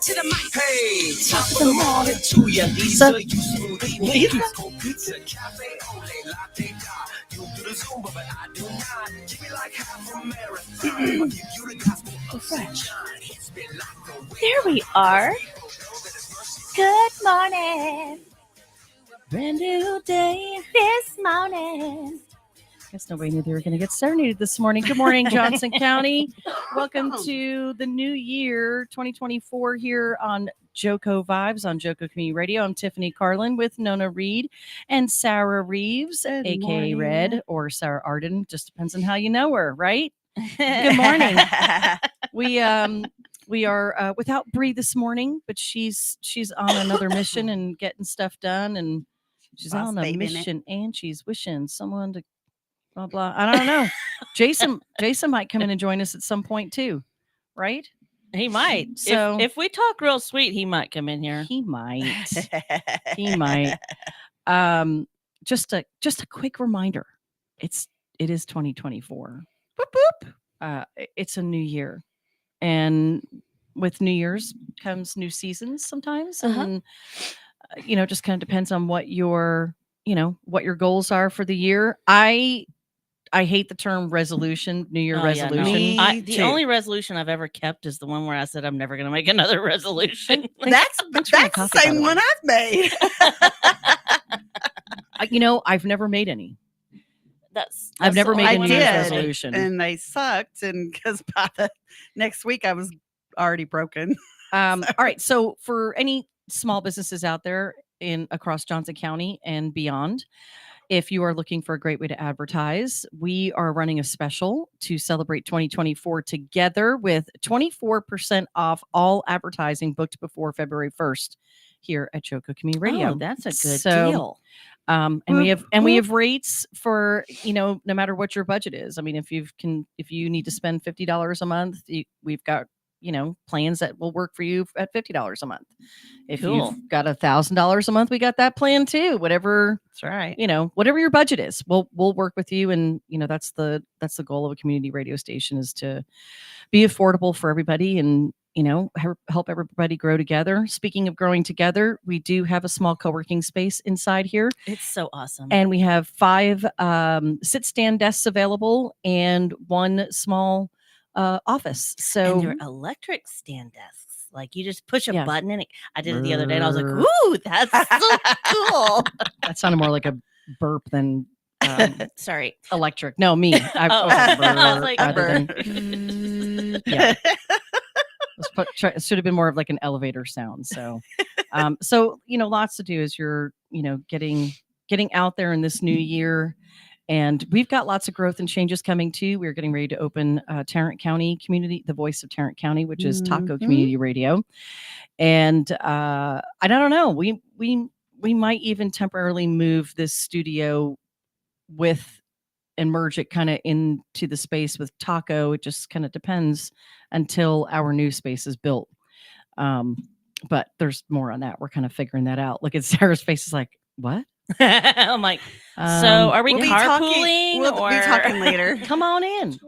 to the mic. Hey, top of the morning to ya, Lisa. You smoothie, Lisa. Pizza, cafe, ole, latte, da. You do the Zumba, but I do not. Give me like half a marathon. I'll give you the gospel of sunshine. It's been like a week. There we are. Good morning. Brand new day. This morning. Guess nobody knew they were going to get serenaded this morning. Good morning, Johnson County. Welcome to the new year, 2024, here on JoCo Vibes on JoCo Community Radio. I'm Tiffany Carlin with Nona Reed and Sarah Reeves, a.k.a. Red, or Sarah Arden. Just depends on how you know her, right? Good morning. We are without Bree this morning, but she's on another mission and getting stuff done, and she's Boss on a baby, mission, and she's wishing someone to blah blah. I don't know. Jason might come in and join us at some point too, right? He might. So if we talk real sweet, he might come in here. He might. He might. Just a quick reminder. It is 2024. Boop boop. It's a new year, and with New Year's comes new seasons sometimes, and just kind of depends on what your goals are for the year. I hate the term resolution, New Year resolution. Yeah, no. The only resolution I've ever kept is the one where I said I'm never going to make another resolution. That's the same one I've made. I've never made any. I've never made a New Year's did, resolution, and they sucked. And because by the next week I was already broken. All right. So for any small businesses out there across Johnson County and beyond, if you are looking for a great way to advertise, we are running a special to celebrate 2024 together with 24% off all advertising booked before February 1st here at JoCo Community Radio. Oh, that's a good deal. And we have rates for, no matter what your budget is. I mean, if you need to spend $50 a month, we've got plans that will work for you at $50 a month. If you've got $1,000 a month, we got that plan too. Whatever, that's right. Whatever your budget is, we'll work with you. And that's the goal of a community radio station, is to be affordable for everybody and help everybody grow together. Speaking of growing together, we do have a small co-working space inside here. It's so awesome, and we have 5 sit-stand desks available and 1 small office. So and they're electric stand desks. Like you just push a button and I did it the other day and I was like, ooh, that's so cool. That sounded more like a burp than sorry. Electric. No, me. I was like, yeah. It should have been more of like an elevator sound. So lots to do as you're, getting out there in this new year. And we've got lots of growth and changes coming too. We're getting ready to open Tarrant County Community, the voice of Tarrant County, which is Taco Community Radio. And I don't know, we might even temporarily move this studio and merge it kind of into the space with Taco. It just kind of depends until our new space is built. But there's more on that. We're kind of figuring that out. Look at Sarah's face, is like, what? I'm like, so are we carpooling? We'll be talking later. Come on in.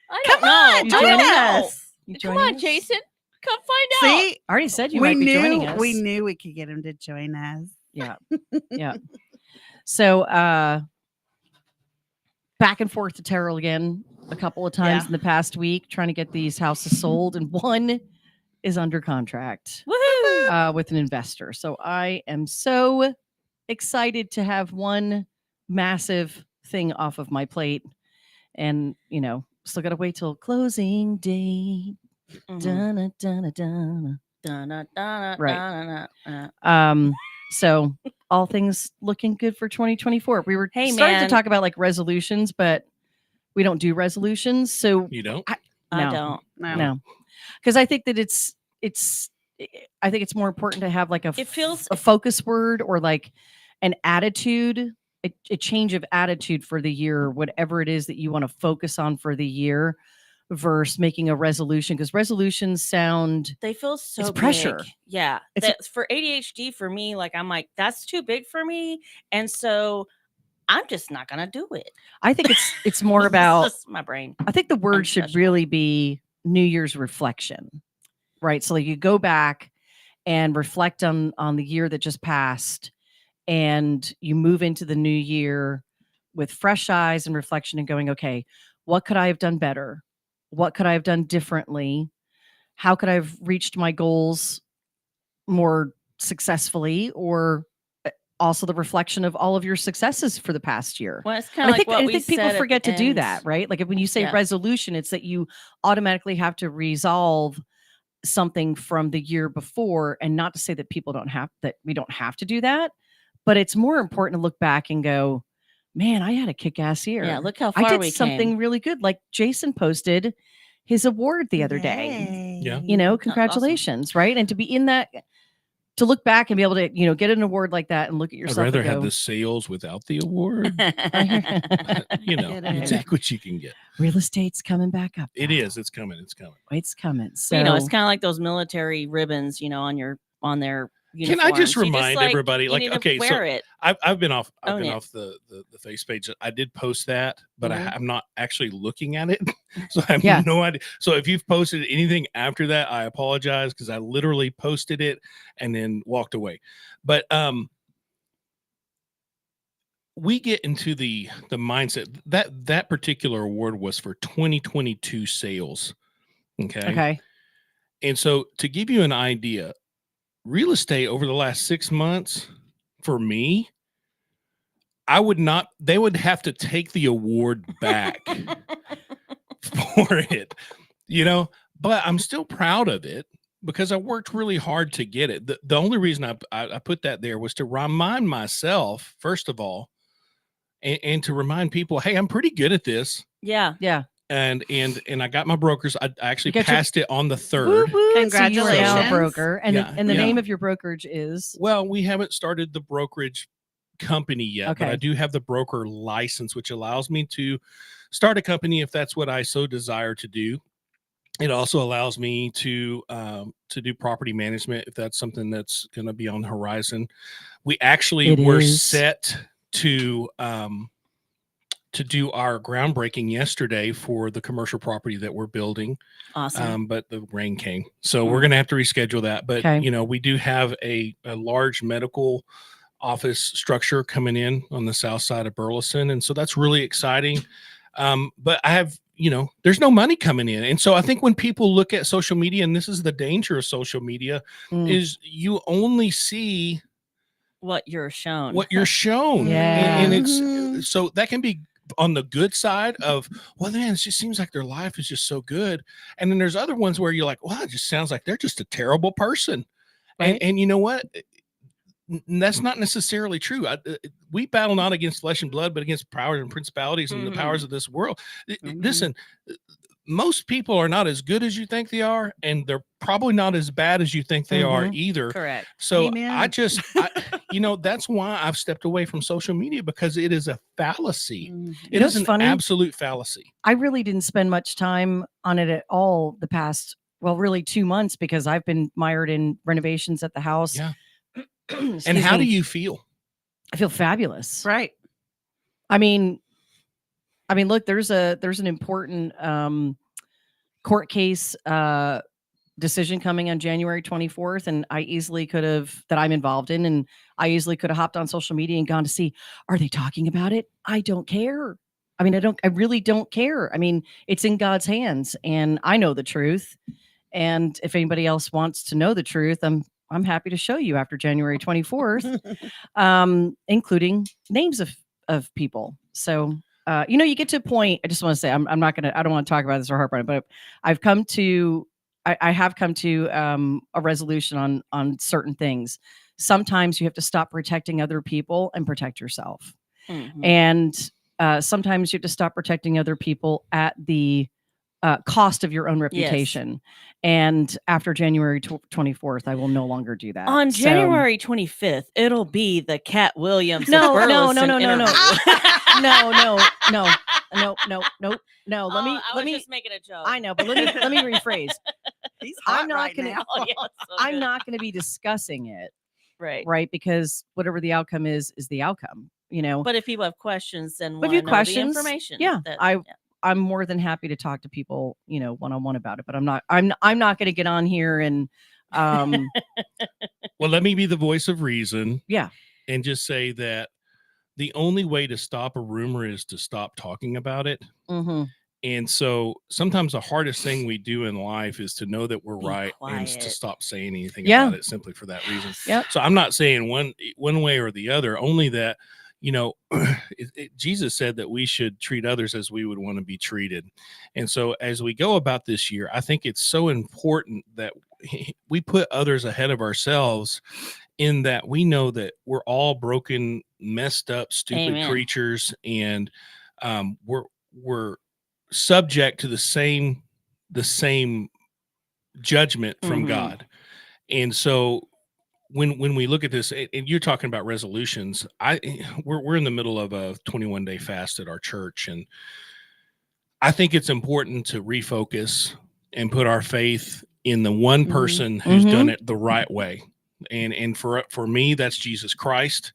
I don't know. Join us. Come on, Jason. Come find out. See, I already said you might be joining us. We knew we could get him to join us. Yeah. Yeah. So back and forth to Terrell again a couple of times in the past week, trying to get these houses sold, and one is under contract with an investor. So I am so excited to have one massive thing off of my plate, and still gotta wait till closing day. Right. So all things looking good for 2024. We were starting to talk about like resolutions, but we don't do resolutions. So you don't? I don't. No. Because I think that I think it's more important to have like a focus word, or like an attitude, a change of attitude for the year, whatever it is that you want to focus on for the year, versus making a resolution, because resolutions they feel so it's big. pressure. Yeah. That's for ADHD for me. Like, I'm like, that's too big for me. And so I'm just not going to do it. I think it's more about my brain. I think the word should really be New Year's reflection. right? So like you go back and reflect on the year that just passed, and you move into the new year with fresh eyes and reflection and going, okay, what could I have done better? What could I have done differently? How could I have reached my goals more successfully? Or also the reflection of all of your successes for the past year. Well, it's And kind of like what I we think people said at forget the to do end. that, right? Like when you say Yeah. resolution, it's that you automatically have to resolve something from the year before, and not to say that we don't have to do that, but it's more important to look back and go, man, I had a kick-ass year. Yeah, look how I far did we something came. really good. Like Jason posted his award the other day. Yay. You know, awesome. congratulations, right? And to be in that, to look back and be able to, get an award like that and look at I'd yourself rather and have go, the sales without the award. You It take what you can get. real estate's coming back up. It now. is. It's coming. It's coming. It's coming. So, Well, it's kind of like those military ribbons, on their Can I just uniforms. You remind everybody, you like, need to okay, so wear it. I've been off Own it. the face page. I did post that, but Mhm. I'm not actually looking at it. So I have Yeah. no idea. So if you've posted anything after that, I apologize, because I literally posted it and then walked away. But we get into the mindset that particular award was for 2022 sales. okay. And so to give you an idea, real estate over the last 6 months for me, they would have to take the award back for it, but I'm still proud of it because I worked really hard to get it. The only reason I put that there was to remind myself, first of all, and to remind people, hey, I'm pretty good at this. Yeah. Yeah. And I got my brokers. I actually You got your- passed it on the 3rd. Woo-woo. So you are now a Congratulations. broker. And, Yeah, and the yeah. name of your brokerage is? Well, we haven't started the brokerage company yet, but I Okay. do have the broker license, which allows me to start a company if that's what I so desire to do. It also allows me to do property management if that's something that's going to be on the horizon. We actually It were is. set to do our groundbreaking yesterday for the commercial property that we're building. Awesome. But the rain came, so we're going to have to reschedule that. But Okay. we do have a large medical office structure coming in on the south side of Burleson, and so that's really exciting. But I have, there's no money coming in, and so I think when people look at social media, and this is the danger of social media, Mm. is you only see what you're shown. what you're shown. Yeah. And it's so that can be on the good side of, well, man, it just seems like their life is just so good. And then there's other ones where you're like, well, it just sounds like they're just a terrible person. Right. And you know what? That's not necessarily true. We battle not against flesh and blood, but against powers and principalities and the powers of this world. Listen, most people are not as good as you think they are, and they're probably not as bad as you think they are either. Correct. So Amen. that's why I've stepped away from social media, because it is a fallacy. It know is what's an funny? absolute fallacy. I really didn't spend much time on it at all the past, really 2 months, because I've been mired in renovations at the house. Yeah. Excuse And how me. do you feel? I feel fabulous. Right. I mean, look, there's an important court case decision coming on January 24th, and I'm involved in, and I easily could have hopped on social media and gone to see, are they talking about it? I don't care. I really don't care. It's in God's hands, and I know the truth. And if anybody else wants to know the truth, I'm happy to show you after January 24th, including names of people. So, you get to a point. I just want to say, I don't want to talk about this or harp on it, but I have come to a resolution on certain things. Sometimes you have to stop protecting other people and protect yourself. Mhm. And sometimes you have to stop protecting other people at the cost of your own reputation. And after January 24th, I will no longer do that. On So- January 25th, it'll be the Cat Williams. No, of no, Burleson no. interview. No. Let me. I was just making a joke. I know, but let me rephrase. He's hot I'm not right gonna. now. Oh, yeah, so I'm good. not going to be discussing it, right. because whatever the outcome is the outcome. But if people have questions, then But if want you to have know questions, the information. yeah, that- I'm more than happy to talk to people, one-on-one about it, but I'm not going to get on here and Well, let me be the voice of reason. Yeah. And just say that the only way to stop a rumor is to stop talking about it. mhm. And so sometimes the hardest thing we do in life is to know that we're Be right and to quiet. stop saying anything Yeah. about it simply for that reason. Yep. So I'm not saying one way or the other, only that, Jesus said that we should treat others as we would want to be treated. And so as we go about this year, I think it's so important that we put others ahead of ourselves, in that we know that we're all broken, messed up, stupid Amen. creatures, and we're subject to the same judgment from Mhm. God. And so when we look at this, and you're talking about resolutions, we're in the middle of a 21-day fast at our church, and I think it's important to refocus and put our faith in the one person who's done it the right way. And for me, that's Jesus Christ.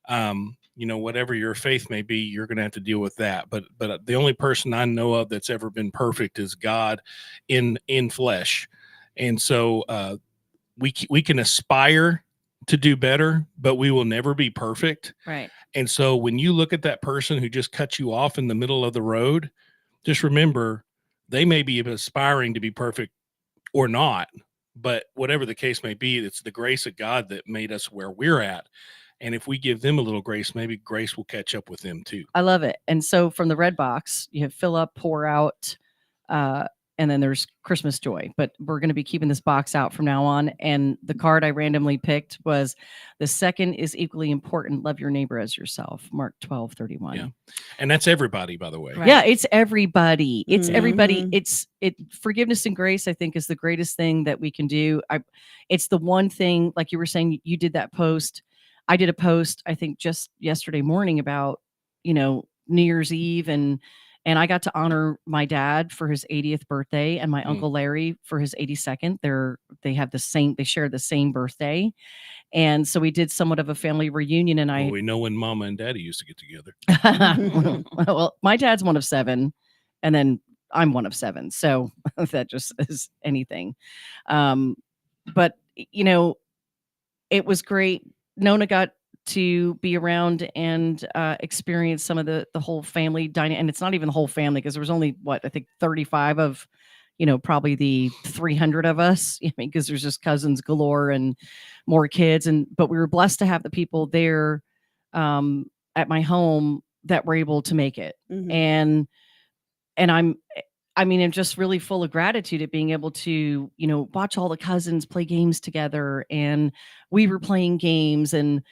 Whatever your faith may be, you're going to have to deal with that. But the only person I know of that's ever been perfect is God in flesh. And so we can aspire to do better, but we will never be perfect. Right. And so when you look at that person who just cut you off in the middle of the road, just remember they may be aspiring to be perfect or not. But whatever the case may be, it's the grace of God that made us where we're at. And if we give them a little grace, maybe grace will catch up with them too. I love it. And so from the red box, you have fill up, pour out, and then there's Christmas joy. But we're going to be keeping this box out from now on. And the card I randomly picked was the second is equally important. Love your neighbor as yourself. Mark 12:31. Yeah. And that's everybody, by the way. Right. Yeah, it's everybody. It's everybody. Mhm. Forgiveness and grace, I think, is the greatest thing that we can do. It's the one thing, like you were saying, you did that post. I did a post, I think, just yesterday morning about, New Year's Eve, and I got to honor my dad for his 80th birthday and my Uncle Larry for his 82nd. They share the same birthday. And so we did somewhat of a family reunion, and Well, we know when Mama and Daddy used to get together. well, my dad's one of 7, and then I'm one of 7. So that just is anything. But it was great. Nona got to be around and experience some of the whole family dining, and it's not even the whole family because there was only I think 35 of probably the 300 of us. I mean, because there's just cousins galore and more kids, but we were blessed to have the people there at my home that were able to make it. Mhm. And I'm just really full of gratitude at being able to, watch all the cousins play games together, and we were playing games, and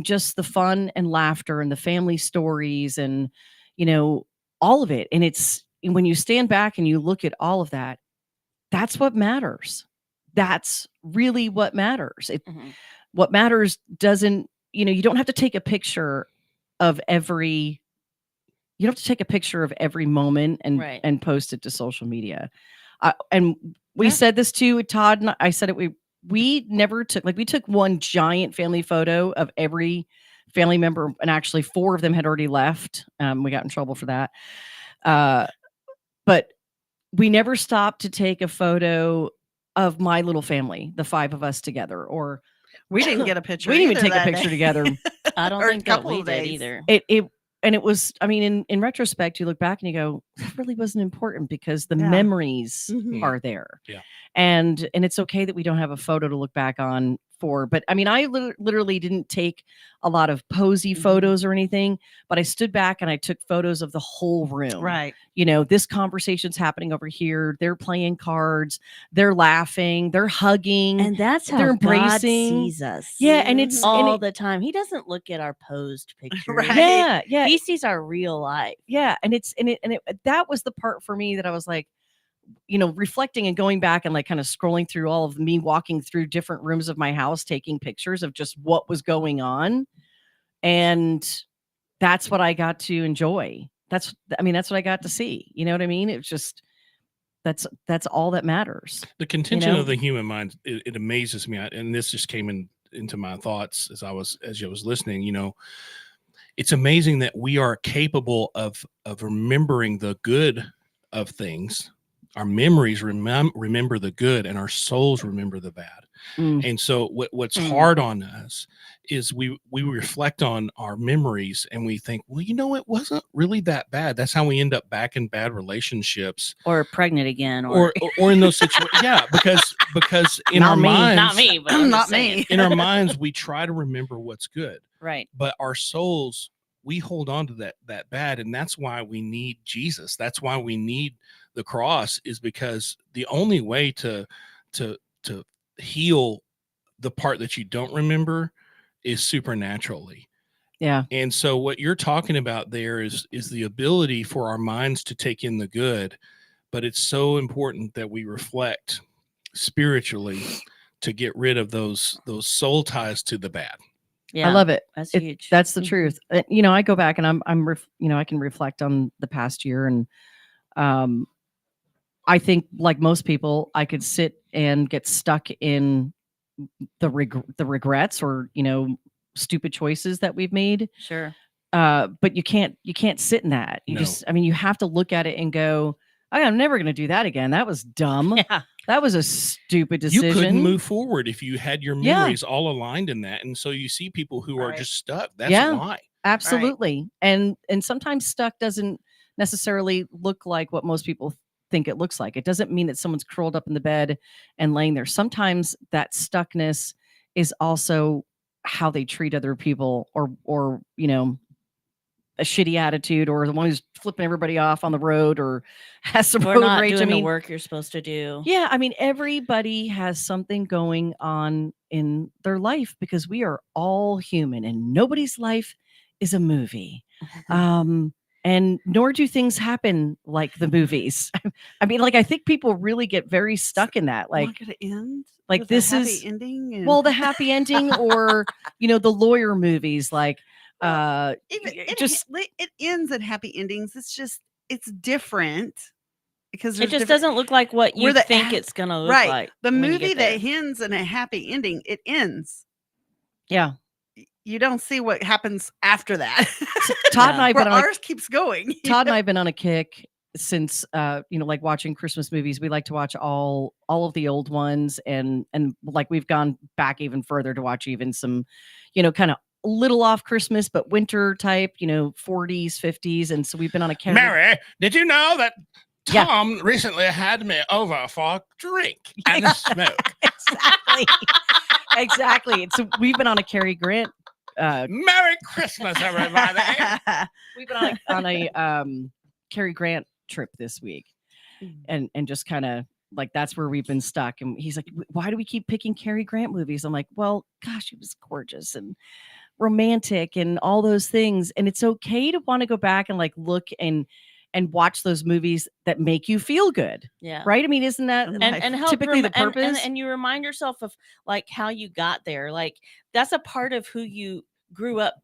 just the fun and laughter and the family stories and, all of it. And it's when you stand back and you look at all of that, that's what matters. That's really what matters. Mhm. What matters doesn't, you don't have to take a picture of every you don't have to take a picture of every moment and Right. and post it to social media. And we Yeah. said this too, Todd and I said it. We never took we took one giant family photo of every family member, and actually 4 of them had already left. We got in trouble for that. But we never stopped to take a photo of my little family, the 5 of us together, or We didn't get a picture. we didn't even either take a that picture day. together. I don't Or a think that couple we of did days. either. It was, I mean, in retrospect, you look back and you go, that really wasn't important because the Yeah. memories Mhm. are there. Yeah. And it's okay that we don't have a photo to look back on for, but I mean, I literally didn't take a lot of posy Mhm. photos or anything, but I stood back and I took photos of the whole room. Right. This conversation's happening over here. They're playing cards. They're laughing. They're hugging. And that's how they're God embracing. sees us. Yeah. And it's all the time. He doesn't look at our posed pictures. Right. yeah. Yeah. He sees our real life. Yeah. And that was the part for me that I was like, reflecting and going back and like kind of scrolling through all of me walking through different rooms of my house, taking pictures of just what was going on. And that's what I got to enjoy. That's what I got to see. You know what I mean? It's just, that's all that matters. The contention know? of the human mind, it amazes me. And this just came into my thoughts as I was listening, it's amazing that we are capable of remembering the good of things. Our memories remember the good, and our souls remember the bad. And so what's hard on us is we reflect on our memories and we think, well, it wasn't really that bad. That's how we end up back in bad relationships or pregnant again, or in those situations. Yeah, because in Not our me. minds, not me, but I'm Not just saying. me. in our minds, we try to remember what's good, Right. but our souls, we hold on to that bad. And that's why we need Jesus. That's why we need the cross, is because the only way to heal the part that you don't remember is supernaturally. Yeah. And so what you're talking about there is the ability for our minds to take in the good, but it's so important that we reflect spiritually to get rid of those soul ties to the bad. Yeah. I love it. That's huge. That's the Mhm. truth. I go back and I can reflect on the past year, and I think, like most people, I could sit and get stuck in the regrets or stupid choices that we've made. Sure. But you can't sit in that. You No. just, you have to look at it and go, I'm never going to do that again. That was dumb. Yeah. That was a stupid decision. You couldn't move forward if you had your Yeah. memories all aligned in that. And so you see people who are Right. just stuck. That's Yeah. why. Absolutely. And sometimes stuck doesn't necessarily look like what most people think it looks like. It doesn't mean that someone's curled up in the bed and laying there. Sometimes that stuckness is also how they treat other people, or a shitty attitude, or the one who's flipping everybody off on the road, or has some We're road not rage. doing the work you're supposed to do. Yeah, everybody has something going on in their life, because we are all human and nobody's life is a movie. And nor do things happen like the movies. I think people really get very stuck in that. Not gonna end. Like, with a this happy is ending. And the happy ending, or the lawyer movies, like even it it ends at happy endings. It's different because It just doesn't look like what you think it's gonna look right. like. The when you movie get there. that ends in a happy ending, it ends. Yeah. You don't see what happens after that. Todd and I have Where been on ours keeps going. Todd and I have been on a kick since like watching Christmas movies. We like to watch all of the old ones, and like we've gone back even further to watch even some, kind of little off Christmas but winter type, 40s, 50s, and so we've been on a kick. Mary, did you know that Yeah. Tom recently had me over for a drink and a smoke? Exactly. So we've been on a Cary Grant. Merry Christmas, everybody. We've been on a Cary Grant trip this week, and just kind of like, that's where we've been stuck. And he's like, why do we keep picking Cary Grant movies? I'm like, well, gosh, he was gorgeous and romantic and all those things. And it's okay to want to go back and like look and watch those movies that make you feel good. Yeah. Right. Isn't that and help typically the purpose? and you remind yourself of like how you got there. Like, that's a part of who you grew up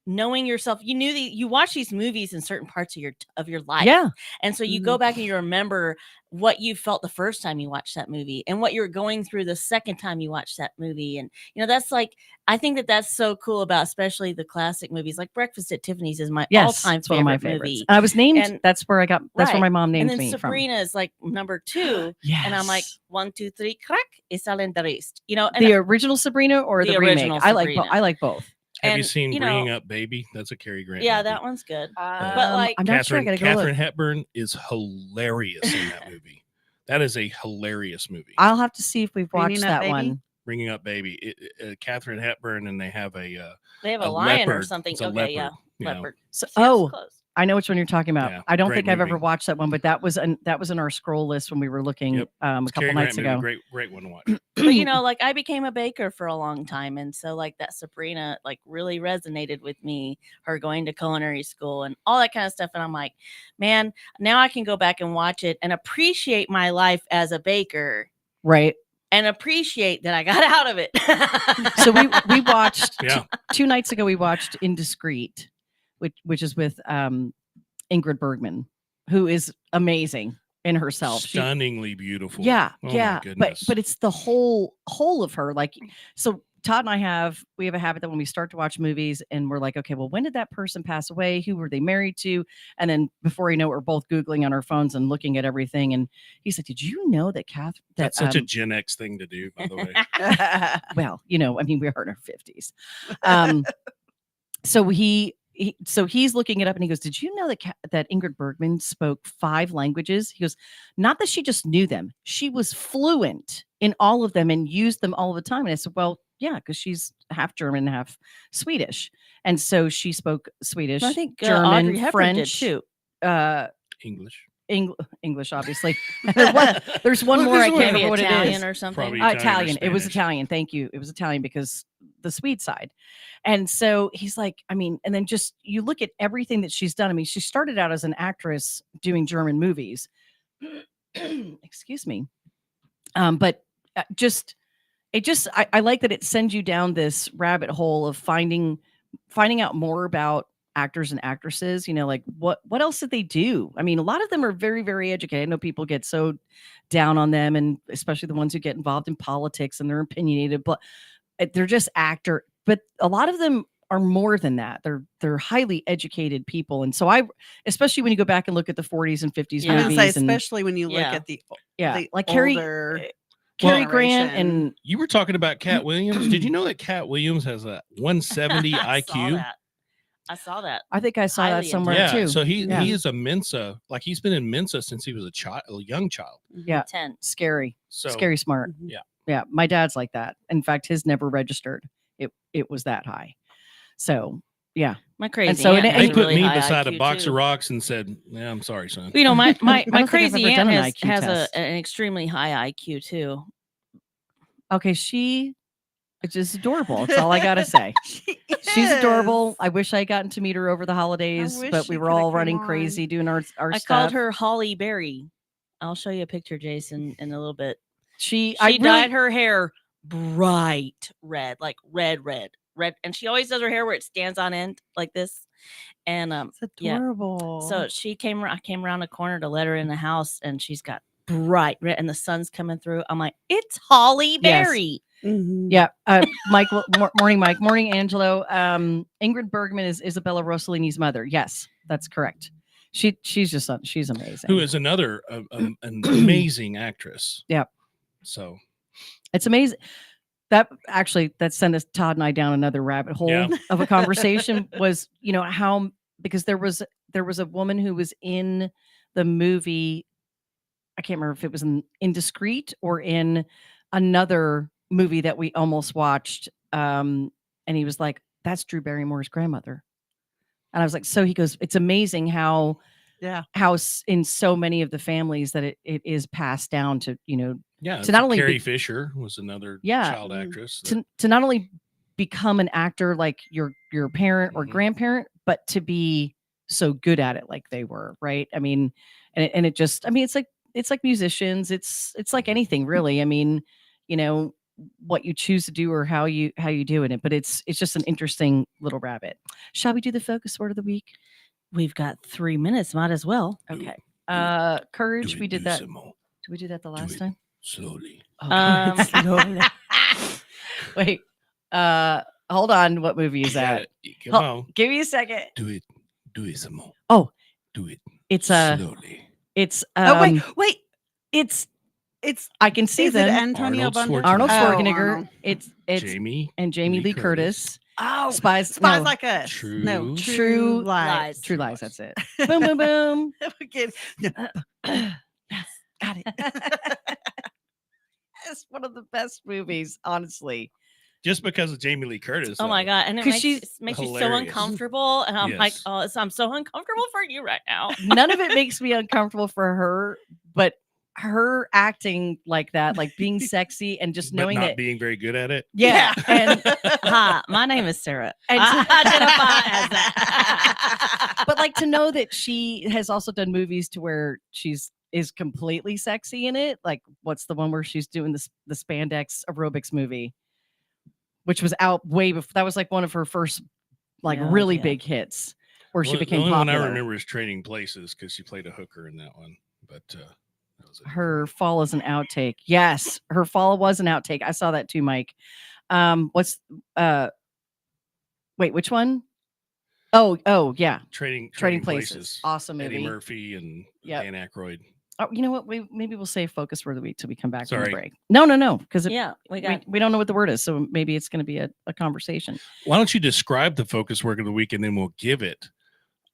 knowing yourself. You knew that you watch these movies in certain parts of your life. Yeah. And so you go back and you remember what you felt the first time you watched that movie and what you were going through the second time you watched that movie. And, that's like, I think that's so cool about especially the classic movies. Like Breakfast at Tiffany's is my all-time it's one of my favorite favorites. movie. I was named, And- that's where my mom named and then me Sabrina is like number 2. Yes. And I'm like, 1, 2, 3, crack, is salen the rest. And the original Sabrina or the remake? original I like Sabrina. I like both. Have you And, seen you know- Bringing Up Baby? That's a Cary Grant yeah, movie. that one's good. But like, I'm not sure. I gotta go Katharine look. Hepburn is hilarious in that movie. That is a hilarious movie. I'll have to see if we've Bringing watched Up that Baby? one. Bringing Up Baby. Katharine Hepburn, and they have a a lion or leopard. something. It's a Okay, leopard, yeah, you know. leopard. So, See, that's oh, close. I know which one you're talking about. Yeah, I don't great think I've ever movie. watched that one, but that was in our scroll list when we were looking Yep. a It's couple Cary nights Grant movie. ago. Great one to watch. But like I became a baker for a long time, and so like that Sabrina like really resonated with me. Her going to culinary school and all that kind of stuff, and I'm like, man, now I can go back and watch it and appreciate my life as a baker, Right. and appreciate that I got out of it. So we watched Yeah. 2 nights ago. We watched Indiscreet, which is with Ingrid Bergman, who is amazing in herself. Stunningly beautiful. Yeah, Oh, my yeah, goodness. but it's the whole of her. Like, so Todd and I have a habit that when we start to watch movies and we're like, okay, well, when did that person pass away? Who were they married to? And then before you know it, we're both Googling on our phones and looking at everything. And he said, did you know that That's such a Gen X thing to do, by the way. well, you know, I mean, we are in our 50s. So he's looking it up and he goes, did you know that Ingrid Bergman spoke 5 languages? He goes, not that she just knew them. She was fluent in all of them and used them all the time. And I said, well, yeah, because she's half German, half Swedish. And so she spoke Swedish, I think German, Audrey Hepburn did French, too. English. English, obviously. There's one more. I can't Maybe remember what it Italian is. or something. Probably Italian. or It was Spanish. Italian. Thank you. It was Italian because the Swede side. And so he's like, I mean, and then just you look at everything that she's done. I mean, she started out as an actress doing German movies. Excuse me. But I like that it sends you down this rabbit hole of finding out more about actors and actresses, you know, like what else did they do? I mean, a lot of them are very, very educated. I know people get so down on them, and especially the ones who get involved in politics and they're opinionated, but they're just actor. But a lot of them are more than that. They're highly educated people. And so especially when you go back and look at the 40s and 50s Yeah. I was movies, gonna say, and especially when you look Yeah. at the like Cary older Grant generation. and You were talking about Cat Williams. Did you know that Cat Williams has a 170 IQ? I saw that. I think I saw that Highly somewhere Yeah, too. so he Yeah. is a Mensa. Like he's been in Mensa since he was a young child. Yeah. 10. Scary. So Scary smart. Mhm. Yeah. My dad's like that. In fact, his never registered. It was that high. So yeah. My crazy so aunt it- has they a put really me high beside a IQ box too. of rocks and said, "Yeah, I'm sorry, son." You know, my don't think I've crazy ever done aunt an has, IQ has test. an extremely high IQ too. Okay. It's just adorable. That's all I gotta say. She She's is. adorable. I wish I had gotten to meet her over the holidays, wish but she we were coulda all come running on. crazy doing our I stuff. called her Holly Berry. I'll show you a picture, Jason, in a little bit. She Dyed her hair bright red, like red, and she always does her hair where it stands on end like this. And It's yeah. adorable. So I came around the corner to let her in the house, and she's got bright red, and the sun's coming through. I'm like, it's Holly Yes. Berry. Mhm. Yeah, Mike. Morning, Mike. Morning, Angelo. Ingrid Bergman is Isabella Rossellini's mother. Yes, that's correct. She's amazing. Who is another an amazing actress. Yep. So It's amazing. That sent us Todd and I down another rabbit hole Yeah. of a conversation. Was how because there was a woman who was in the movie. I can't remember if it was in Indiscreet or in another movie that we almost watched. And he was like, "That's Drew Barrymore's grandmother." And I was like, so he goes, "It's amazing how in so many of the families that it is passed down to, yeah, to not only Carrie Fisher was another child actress. to not only become an actor like your parent or Mhm. grandparent, but to be so good at it like they were, right? I mean, and it just, I mean, it's like musicians. It's like anything really. I mean, what you choose to do or how you do it, but it's just an interesting little rabbit. Shall we do the focus word of the week? We've got 3 minutes. Might as well. Okay. Courage. We did that. Did we do that the last time? Slowly. Okay. Slowly. Wait. Hold on. What movie is that? Come on. Give me a second. Do it some more. Oh, Do it it's slowly. it's wait. it's It's I can see is it them. Antonio Arnold Banderas? Arnold Oh, Schwarzenegger. Arnold. It's Jamie Jamie Lee Curtis. Oh, Spies Spies no, Like Us. True. No, True Lies. True Lies. That's it. Boom boom boom. Okay. Yes, got it. It's one of the best movies, honestly. just because of Jamie Lee Curtis. Oh my though. god! And it 'Cause makes, she's it makes you so hilarious. uncomfortable, and I'm like, Yes. oh, I'm so uncomfortable for you right now. None of it makes me uncomfortable for her, but her acting like that, like being sexy and just But knowing not that, being very good at it. yeah, and Hi, my name is Sarah. And I to- identify as that. but like to know that she has also done movies to where is completely sexy in it. Like what's the one where she's doing the spandex aerobics movie, which was out way before. That was like one of her first like No really idea. big hits where she Well, became the only popular. one I remember is Trading Places because she played a hooker in that one. But that was a Her fall is an outtake. Yes, her fall was an outtake. I saw that too, Mike. What's wait, which one? Oh, yeah. Trading Trading Places. Places. Awesome Eddie movie. Murphy and Yep. Dan Aykroyd. Oh, you know what? Maybe we'll say focus word of the week till we come back from Sorry. the break. No, because Yeah, we got. we don't know what the word is, so maybe it's going to be a conversation. Why don't you describe the focus word of the week and then we'll give it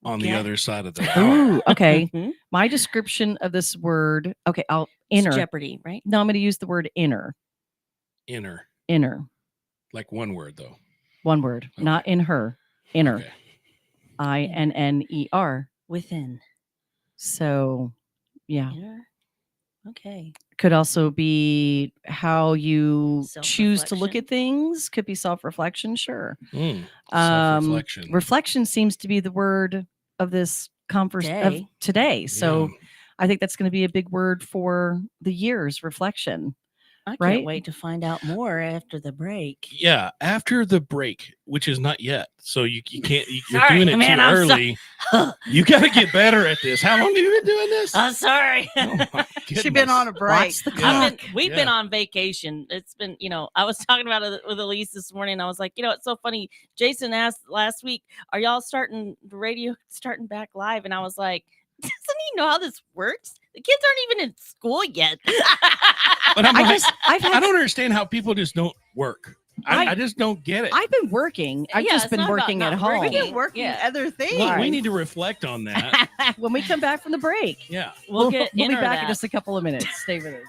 on the Okay. other side of the hour. Ooh, okay. Mhm. My description of this word. Okay, I'll It's inner. Jeopardy, right? No, I'm going to use the word inner. Inner. Inner. Like one word, though. One word, Okay. not in her. Inner. Okay. INNER. Within. So, yeah. Inner. Okay. Could also be how you choose to look Self-reflection. at things. Could be self-reflection, sure. Self-reflection. Reflection seems to be the word of this conference of Day. today. So Yeah. I think that's going to be a big word for the year's reflection. I Right? can't wait to find out more after the break. Yeah, after the break, which is not yet. So you can't, you're Sorry, doing it man, too I'm early. You got to get better at this. How long have you been doing this? I'm sorry. Oh, my She's been goodness. on a break. Watch the Yeah. clock. We've been Yeah. on vacation. It's been, I was talking about it with Elise this morning. I was like, it's so funny. Jason asked last week, are y'all starting the radio starting back live? And I was like, doesn't he know how this works? The kids aren't even in school yet. But I'm like, I don't understand how people just don't work. I just don't get it. I've been working. I've Yeah, just it's been not about working not at home. We've working. been working Yeah. other things. Well, we need to reflect on that. When we come back from the break. Yeah. We'll We'll be enter back in that. just a couple of minutes. Stay with us.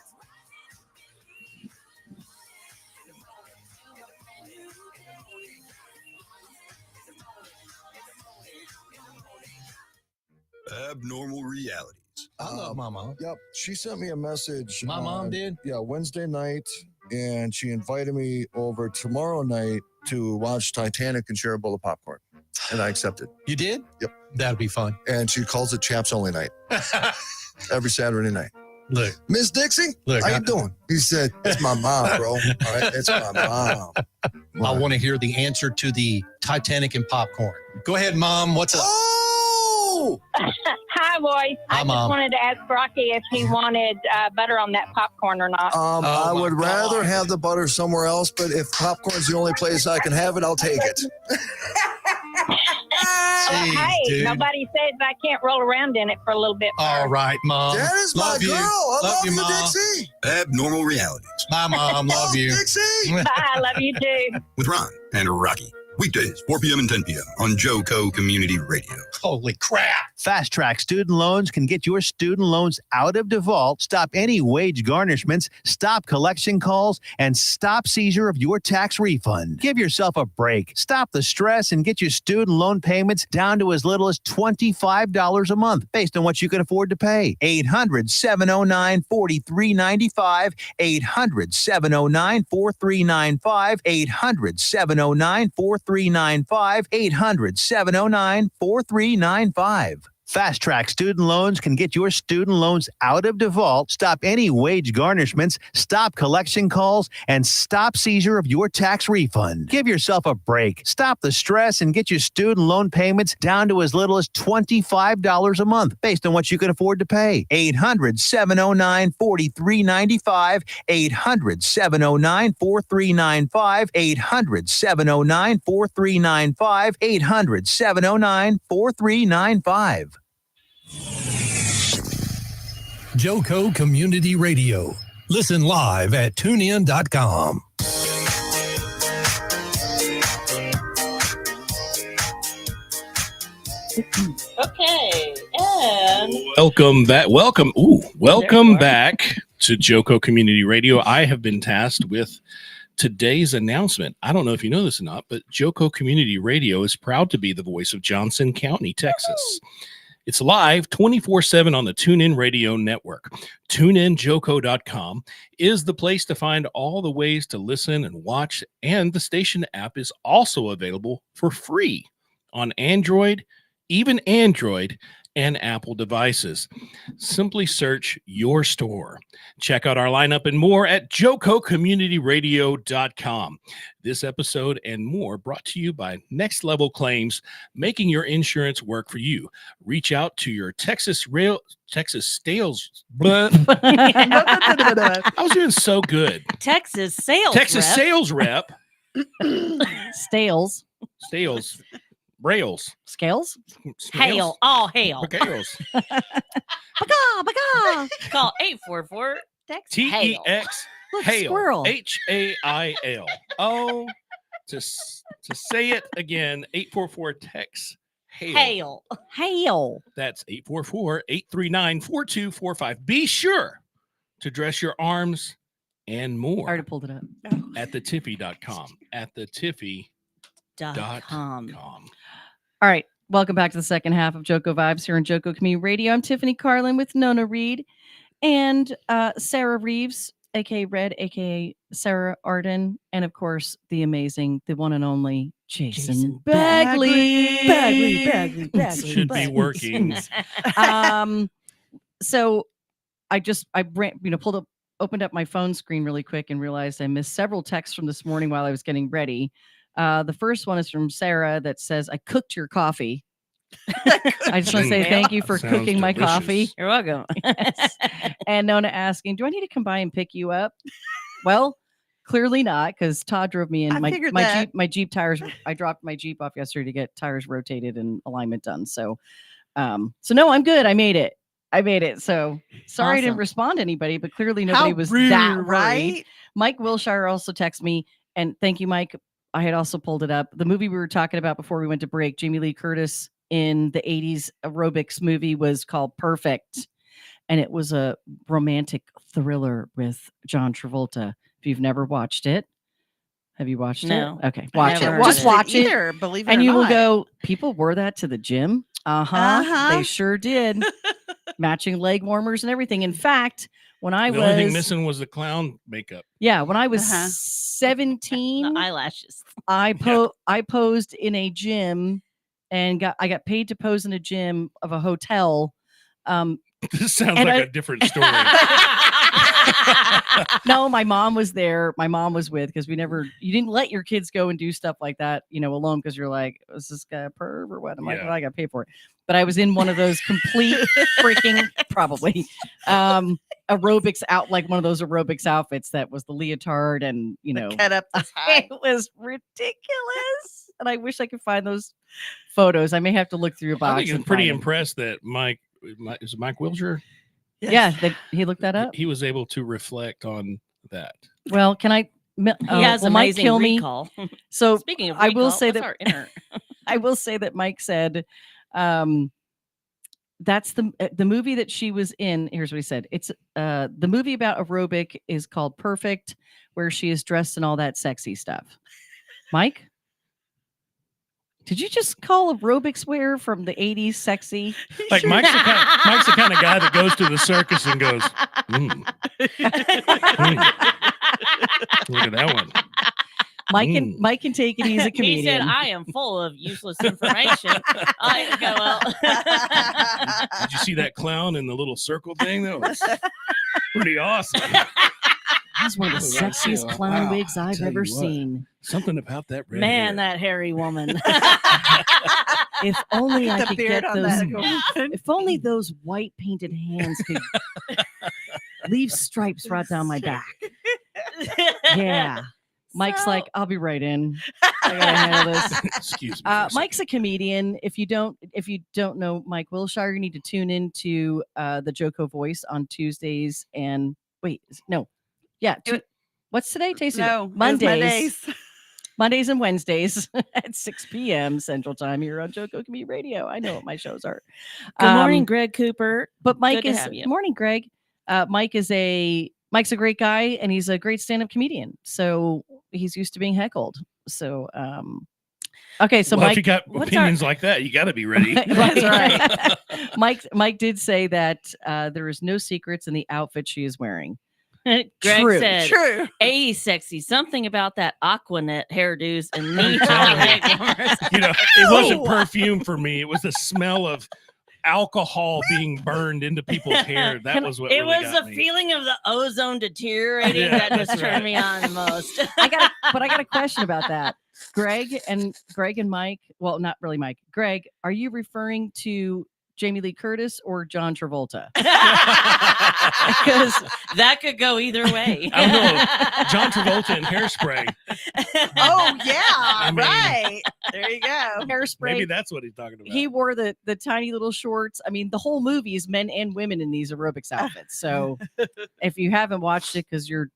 Abnormal realities. I love my mom. Yep. She sent me a message. My mom did? Yeah, Wednesday night. And she invited me over tomorrow night to watch Titanic and share a bowl of popcorn. And I accepted. You did? Yep. That'd be fun. And she calls it Chaps Only Night every Saturday night. Look, Miss Dixie, Look, how you doing? He said, it's my mom, bro. All right, it's my mom. I want to hear the answer to the Titanic and popcorn. Go ahead, Mom. What's up? Oh! Hi, boys. Hi, I just Mom. wanted to ask Rocky if he wanted butter on that popcorn or not. Oh, I my would rather God. have the butter somewhere else, but if popcorn's the only place I can have it, I'll take it. Jeez, Hey, dude. nobody says I can't roll around in it for a little bit. All right, Mom. That is my Love girl. you. I love you, Mom. Dixie. Abnormal realities My mom. Love you. Dixie. Bye. I love you too. with Ron and Rocky. Weekdays, 4 p.m. and 10 p.m. on JoCo Community Radio. Holy crap. Fast Track Student Loans can get your student loans out of default, stop any wage garnishments, stop collection calls, and stop seizure of your tax refund. Give yourself a break. Stop the stress and get your student loan payments down to as little as $25 a month based on what you can afford to pay. 800-709-4395. 800-709-4395. 800-709-4395. 800-709-4395. Fast Track Student Loans can get your student loans out of default, stop any wage garnishments, stop collection calls, and stop seizure of your tax refund. Give yourself a break. Stop the stress and get your student loan payments down to as little as $25 a month based on what you can afford to pay. 800-709-4395. 800-709-4395. 800-709-4395. 800-709-4395. JoCo Community Radio. Listen live at tunein.com. Okay. And Welcome back. Welcome Therefore. back to JoCo Community Radio. I have been tasked with today's announcement. I don't know if you know this or not, but JoCo Community Radio is proud to be the voice of Johnson County, Texas. It's live 24/7 on the TuneIn Radio Network. TuneInJoCo.com is the place to find all the ways to listen and watch, and the station app is also available for free on Android, even Android and Apple devices. Simply search your store. Check out our lineup and more at JoCoCommunityRadio.com. This episode and more brought to you by Next Level Claims, making your insurance work for you. Reach out to your Texas sales. I was doing so good. Texas sales Texas rep. sales rep Stales. Stales. Rails. Scales. Hail. All hail. Scales. Baga, baga. Call 844 text hail. TEX. Look, Hail. squirrel. HAIL. Oh, to say it again, 844 text hail. Hail. Hail. That's 844-839-4245. Be sure to dress your arms and I more already pulled it up. at thetiffy.com. At thetiffy.com. All right. Welcome back to the second half of JoCo Vibes here on JoCo Community Radio. I'm Tiffany Carlin with Nona Reed and Sarah Reeves, aka Red, aka Sarah Arden, and of course the amazing, the one and only Jason Bagley. Bagley. Should be working. So I opened up my phone screen really quick and realized I missed several texts from this morning while I was getting ready. The first one is from Sarah that says, I cooked your coffee. I just want to say thank you for Sounds cooking my delicious. coffee. You're welcome. Yes. And Nona asking, do I need to come by and pick you up? Well, clearly not, because Todd drove me in. I figured my that. Jeep tires. I dropped my Jeep off yesterday to get tires rotated and alignment done. So no, I'm good. I made it. So sorry I didn't Awesome. respond to anybody, but clearly nobody How was rude, that worried. right? Mike Wilshire also texted me, and thank you, Mike. I had also pulled it up. The movie we were talking about before we went to break, Jamie Lee Curtis in the 80s aerobics movie, was called Perfect. And it was a romantic thriller with John Travolta. If you've never watched it, have you watched No. it? Okay, watch Never it. heard Just of it watch it. Either, believe it And or you will not. go, people wore that to the gym? Uh-huh. They sure did. Matching leg warmers and everything. In fact, when I The was only thing missing was the clown makeup. when I was Uh-huh. 17, The eyelashes. I posed in a gym and I got paid to pose in a gym of a hotel. This sounds And like I- a different story. No, my mom was there. My mom was with, because you didn't let your kids go and do stuff like that, alone, because you're like, is this guy a perv or what? I'm like, Yeah. well, I got to pay for it. But I was in one of those complete freaking probably aerobics out, like one of those aerobics outfits that was the leotard and Cut up this high. it was ridiculous. And I wish I could find those photos. I may have to look through a box. I think I'm and pretty find it. impressed that is it Mike Wilshire? Yeah, he looked that up. He was able to reflect on that. Well, can I? He has will Mike amazing kill me? recall. So Speaking of I will recall, say what's that our inner? I will say that Mike said, that's the movie that she was in. Here's what he said. It's the movie about aerobic is called Perfect, where she is dressed in all that sexy stuff. Mike, did you just call aerobics wear from the 80s sexy? Like Mike's the kind of guy that goes to the circus and goes, look at that one. Mike can take it. He's a He comedian. said, I am full of useless information. I go, well. Did you see that clown in the little circle thing? That was pretty awesome. That's one of the Wow, sexiest clown wow, wigs I I've tell ever you what. seen. Something about that red Man, hair. that hairy woman. If only I The could beard get on those. that woman. If only those white painted hands could leave stripes right down my back. Yeah. Mike's So- like, I'll be right in. I gotta handle this. Excuse me. for a second. Mike's a comedian. If you don't know Mike Wilshire, you need to tune into the JoCo Voice on Tuesdays and what's today? Tuesday. No, it was Mondays. Mondays and Wednesdays at 6 p.m. Central Time here on JoCo Community Radio. I know what my shows are. Good morning, Greg Cooper. But Mike Good to is have you. morning, Greg. Mike's a great guy and he's a great stand-up comedian. So he's used to being heckled. So okay, so well, Mike, if you got what's opinions like that, you got to be ready. that's right. Mike did say that there is no secrets in the outfit she is wearing. Greg True. said, True. "A sexy, something about that Aquanet hairdos and knee telling you. leg warmers." You know, it wasn't perfume for me. It was the smell of alcohol being burned into people's hair. That was what It really was got the me. feeling of the ozone deteriorating Yeah, that just that's turned right. me on the most. I got a question about that. Greg and Mike, well, not really Mike. Greg, are you referring to Jamie Lee Curtis or John Travolta? Because that could go either way. I don't know. John Travolta and Hairspray. Oh yeah, I mean- right. There you go. Hairspray. Maybe that's what he's talking about. He wore the tiny little shorts. I mean, the whole movie is men and women in these aerobics outfits. So if you haven't watched it because you're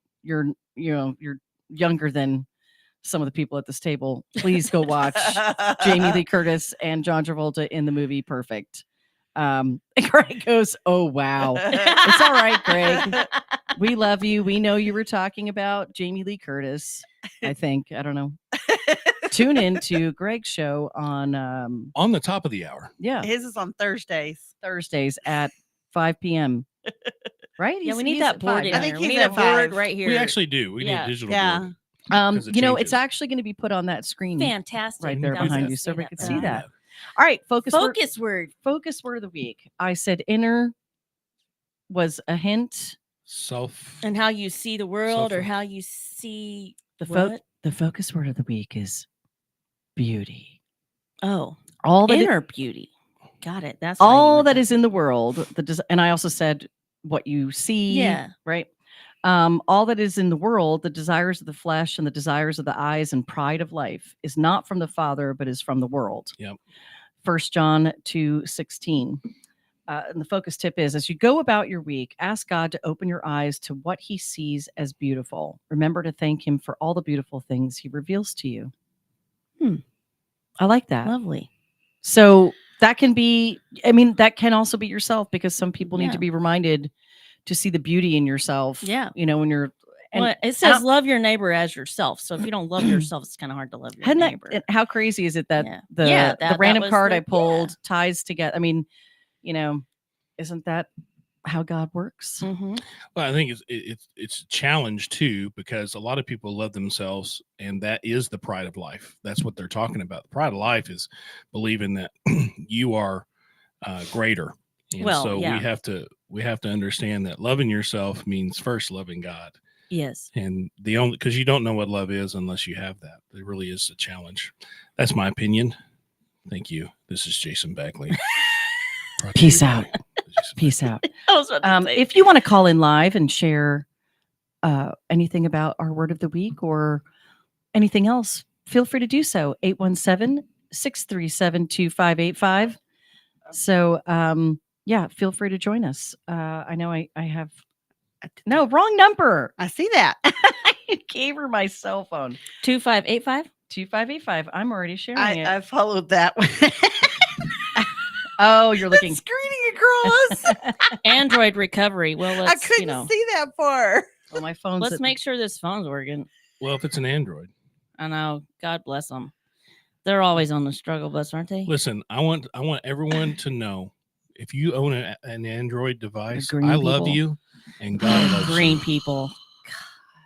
younger than some of the people at this table, please go watch Jamie Lee Curtis and John Travolta in the movie Perfect. And Greg goes, "Oh wow, it's all right, Greg. We love you. We know you were talking about Jamie Lee Curtis. I think I don't know. Tune in to Greg's show on the top of the hour. Yeah, His is on Thursdays. at 5 p.m. Right? Yeah, we He's need that at board 5. in I think there. We he's need a at 5. board right here. We actually do. We need a digital Yeah. board. 'Cause it It's changes. actually going to be put on that screen Fantastic. right there I was behind gonna you, so say we that can for see you. that. All right, focus word of the week. I said inner was a hint. And how you see the world, or Self- how you see The what? the focus word of the week is beauty. Oh, All that inner beauty. Got it. That's why you all went that there. is in the world. And I also said what you see. Yeah. Right. All that is in the world, the desires of the flesh and the desires of the eyes and pride of life, is not from the Father, but is from the world. Yep. 1 John 2:16. And the focus tip is, as you go about your week, ask God to open your eyes to what he sees as beautiful. Remember to thank him for all the beautiful things he reveals to you. I like that. Lovely. So that can be, that can also be yourself, because some people need Yeah. to be reminded to see the beauty in yourself. Yeah. When you're, Well, it says love your neighbor as yourself. So if you don't love yourself, it's kind of hard to love your neighbor. How crazy is it that Yeah. the Yeah, that random was card the- I pulled ties together? Isn't that how God works? Mm-hmm. Well, I think it's a challenge too, because a lot of people love themselves, and that is the pride of life. That's what they're talking about. The pride of life is believing that you are greater. And Well, so yeah. we have to understand that loving yourself means first loving God. Yes. And because you don't know what love is unless you have that. It really is a challenge. That's my opinion. Thank you. This is Jason Bagley. Brought to Peace you out. by Jason Peace out. I was about to say. If you want to call in live and share anything about our word of the week or anything else, feel free to do so. 817-637-2585. So, feel free to join us. I know I have. No, wrong number. I see that. I gave her my cell phone. 2585. 2585. I'm already sharing it. I followed that one. Oh, you're looking. Screening across. Android recovery. Well, I let's couldn't see that far. Oh, my phone's. Let's make sure this phone's working. Well, if it's an Android. I know. God bless them. They're always on the struggle bus, aren't they? Listen, I want everyone to know, if you own an Android device, green I love people. you, and God loves Green you. people.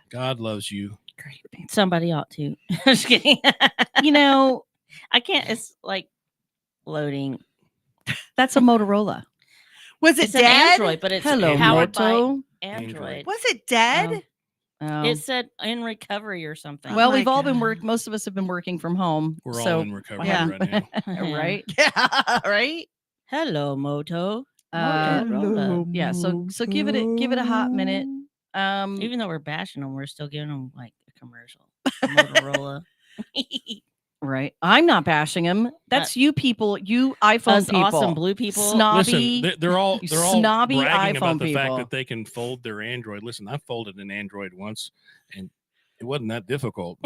God loves you. Great. Somebody ought to. Just kidding. I can't. It's like loading. That's a Motorola. Was it It's an dead? Android, but it's Hello, powered by Moto. Android. Was it dead? Oh. It said in recovery or something. Well, my we've all been God. most of us have been working from home. We're so all in recovery Yeah. right now. right? Yeah, right. Hello, Moto. Motorola. Yeah, so give it a hot minute. Even though we're bashing them, we're still giving them like a commercial. Motorola. Right. I'm not bashing them. That's you people, you iPhone Us people. awesome blue people. Snobby. Listen, they're all you they're all snobby bragging about iPhone the fact people. that they can fold their Android. Listen, I folded an Android once, and it wasn't that difficult.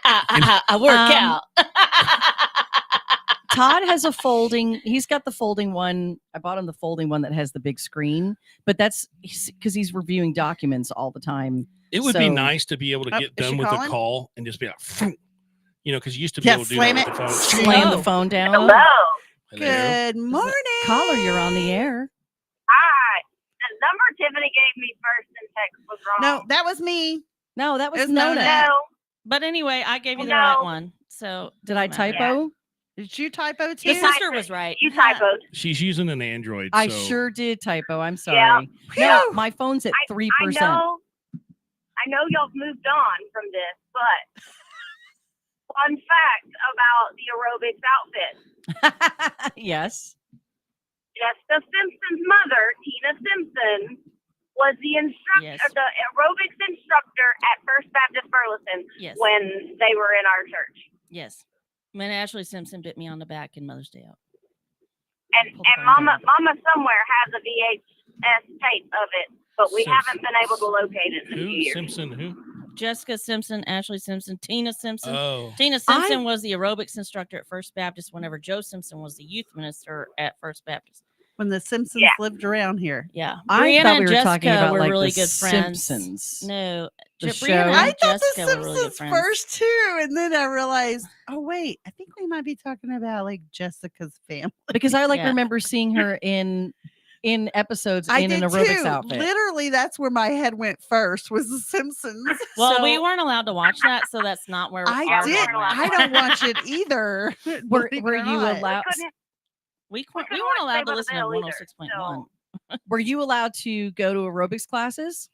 I work out. Todd has a folding. He's got the folding one. I bought him the folding one that has the big screen, but that's because he's reviewing documents all the time. It would be So- nice to be able to Oh, get is done she with calling? the call and just be like, because you used to be Yeah, able to do slam that it. with the phone. Slam the phone down. Hello. Hello. Good morning. Caller, you're on the air. Hi. The number Tiffany gave me first in text was wrong. No, that was me. No, that was It's Nona. Nona. No. But anyway, I gave you the No. right one. So Did I doesn't matter. typo? Did you typo too? The You sister typed was it. right. You typoed. She's using an Android. I so sure did typo. I'm sorry. Yeah. No, Phew. my phone's at 3%. I know y'all have moved on from this, but fun fact about the aerobics outfit. Yes. Jessica Simpson's mother, Tina Simpson, was the the aerobics instructor at First Baptist Burleson when they were in our church. Yes. When Ashley Simpson bit me on the back in Mother's Day out. And Mama somewhere has a VHS tape of it, but we haven't been able to locate it in a few years. Simpson who? Jessica Simpson, Ashley Simpson, Tina Simpson. Oh. Tina Simpson was the aerobics instructor at First Baptist whenever Joe Simpson was the youth minister at First Baptist. When the Simpsons lived around here. Yeah. I Brianna thought and we were Jessica talking about were like really the good friends. Simpsons. No. The Brianna show? and I thought Jessica the were really good Simpsons friends. first too, and then I realized, oh wait, I think we might be talking about like Jessica's family. Because I remember seeing her in episodes I in did an aerobics too. outfit. Literally, that's where my head went first was the Simpsons. Well, So we weren't allowed to watch that, so that's not where I our did. head went. I don't watch it either. Were believe it or you not. allowed? We weren't watch allowed Saved to by the listen to Bell either, 106.1. Were you allowed to go to aerobics classes?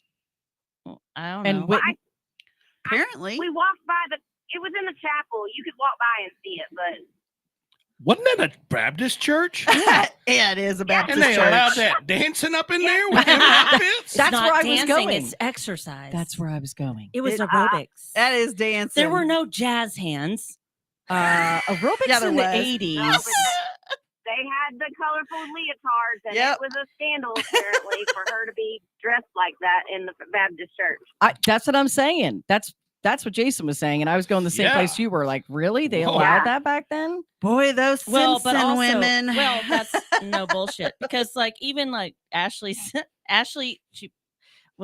I don't And know. Whitney, Apparently, We walked by it was in the chapel. You could walk by and see it, but Wasn't that a Baptist church? yeah, it is a Baptist And they church. allowed that dancing up in there with them outfits? It's That's not where I was dancing, going. It's exercise. that's where I was going. it was It- aerobics. That is dancing. There were no jazz hands. Aerobics Yeah, there in the was. 80s. No, but they had the colorful leotards, and Yep. it was a scandal apparently for her to be dressed like that in the Baptist church. That's what I'm saying. That's what Jason was saying, and I was going the same Yeah. place you were. Like, really? They Whoa. allowed that back then? Boy, those Well, Simpson but also, women. well, that's no bullshit because even Ashley,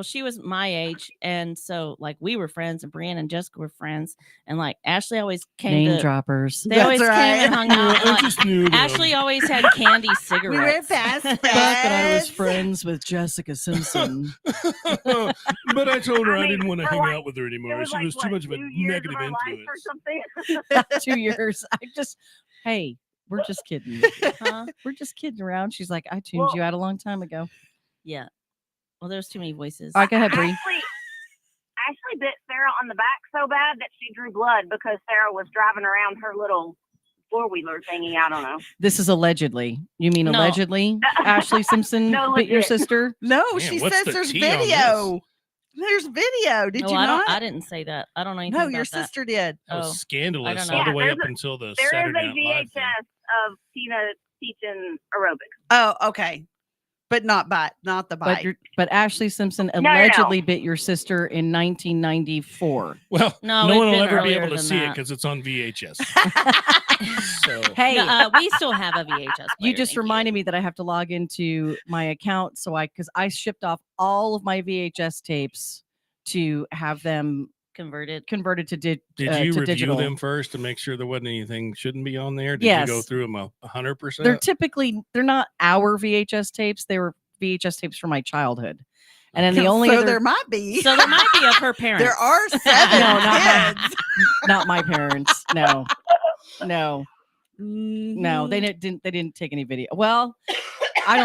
she was my age, and so we were friends, and Brianna and Jessica were friends, and Ashley always came Name to. droppers. They always That's came and right. hung out. I just knew them. Ashley always had candy we cigarettes. were fast Back when I was friends. friends with Jessica Simpson. But I told her I didn't want to for hang out with her anymore. It She was too much of a 2 years negative of her life influence. or something. 2 years. Hey, we're just kidding. Huh? We're just kidding around. She's like, I tuned Well- you out a long time ago. Yeah. Well, there's too many voices. All right, go ahead, Bree. Ashley bit Sarah on the back so bad that she drew blood because Sarah was driving around her little four-wheeler thingy. I don't know. This is allegedly. You mean No. allegedly? Ashley Simpson No, bit your legit. sister? No, Man, she what's says the there's tea on video. There's video. Did No, you not? I didn't say that. I don't know anything No, about your that. sister did. That was Oh, I scandalous don't all know. the way Yeah, up until the There is Saturday a Night Live thing. VHS of Tina teaching aerobics. Oh, okay. But not the But bite. but Ashley Simpson no. allegedly bit your sister in 1994. Well, No, no it's one will been ever be earlier able to than see it that. because it's on VHS. So Hey, No, we still have a VHS. you player, just thank reminded me that I have to log into my account because I shipped off all of my VHS tapes to have them Converted. converted to did you to review digital. them first to make sure there wasn't anything shouldn't be on there? Did you go Yes. through them 100%? They're not our VHS tapes. They were VHS tapes from my childhood. And then the only so other there might be. So there might be of her parents. there are 7 No, not kids. not my parents. No. No. Mm-hmm. No, they didn't take any video. Well, I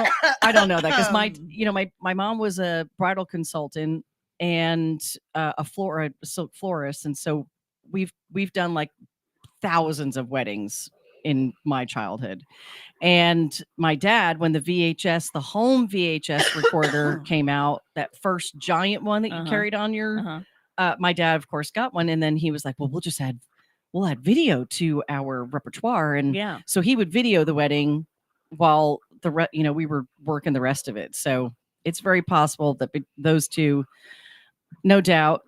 don't know that because my mom was a bridal consultant and a silk florist, and so we've done thousands of weddings in my childhood. And my dad, when the home VHS recorder came out, that first giant one that you carried on your, my dad of course got one, and then he was like, well, we'll add video to our repertoire, and Yeah. so he would video the wedding while we were working the rest of it. So it's very possible that those two, no doubt,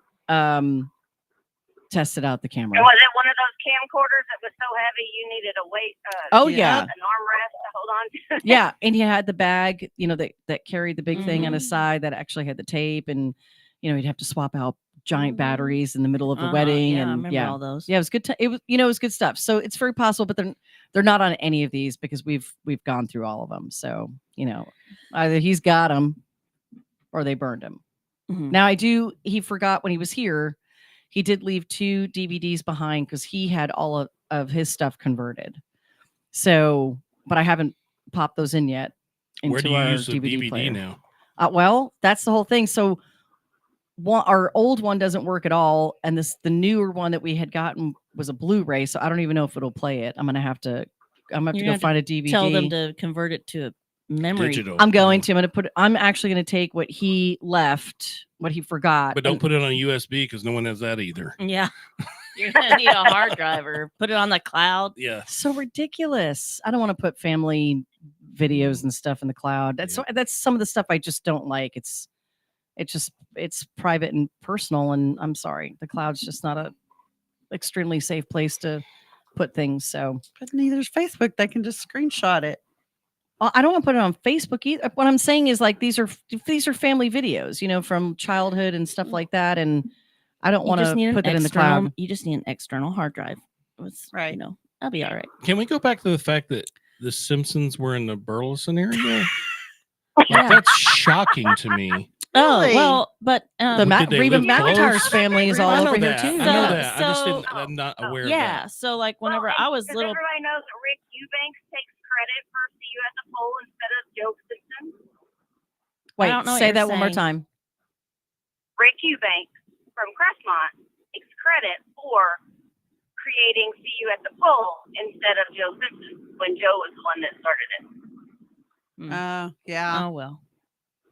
tested out the camera. And was it one of those camcorders that was so heavy you needed a weight? Oh, an yeah. armrest to hold on to? Yeah, and he had the bag, that carried the big thing on his Mhm. side that actually had the tape, and he'd have to swap out giant Mhm. batteries in the middle of the Uh-huh, wedding, yeah, I and remember all those. yeah, it was good. It was good stuff. So it's very possible, but they're not on any of these because we've gone through all of them. So either he's got them or they burned him. Mhm. Now he forgot when he was here, he did leave 2 DVDs behind because he had all of his stuff converted. So, but I haven't popped those in yet into where do you our use the DVD DVD player. now? Well, that's the whole thing. So our old one doesn't work at all, and the newer one that we had gotten was a Blu-ray, so I don't even know if it'll play it. I'm gonna have to go find a DVD. Tell them to convert it to memory. Digital. I'm going to. I'm actually going to take what he left, what he forgot. But don't put it on USB because no one has that either. Yeah. You're going to need a hard drive or put it on the cloud. Yeah. So ridiculous. I don't want to put family videos and stuff in the cloud. That's some of the stuff I just don't like. It's private and personal, and I'm sorry. The cloud's just not a extremely safe place to put things. So, but neither's Facebook. They can just screenshot it. I don't want to put it on Facebook either. What I'm saying is like these are family videos, from childhood and stuff like that, and I don't want to put that in the cloud. You just need an external hard drive. Right. I'll be all right. Can we go back to the fact that the Simpsons were in the Burleson area? That's shocking to me. Oh, well, but the Reba McEntire's family is all over here too. I know that. I'm not aware of that. Yeah. So like whenever I was little. Everybody knows that Rick Eubanks takes credit for CU as a whole instead of Joe Simpson. Wait, say that one more time. Rick Eubanks from Crestmont takes credit for creating CU at the pole instead of Joe Simpson when Joe was the one that started it. Yeah. Oh well.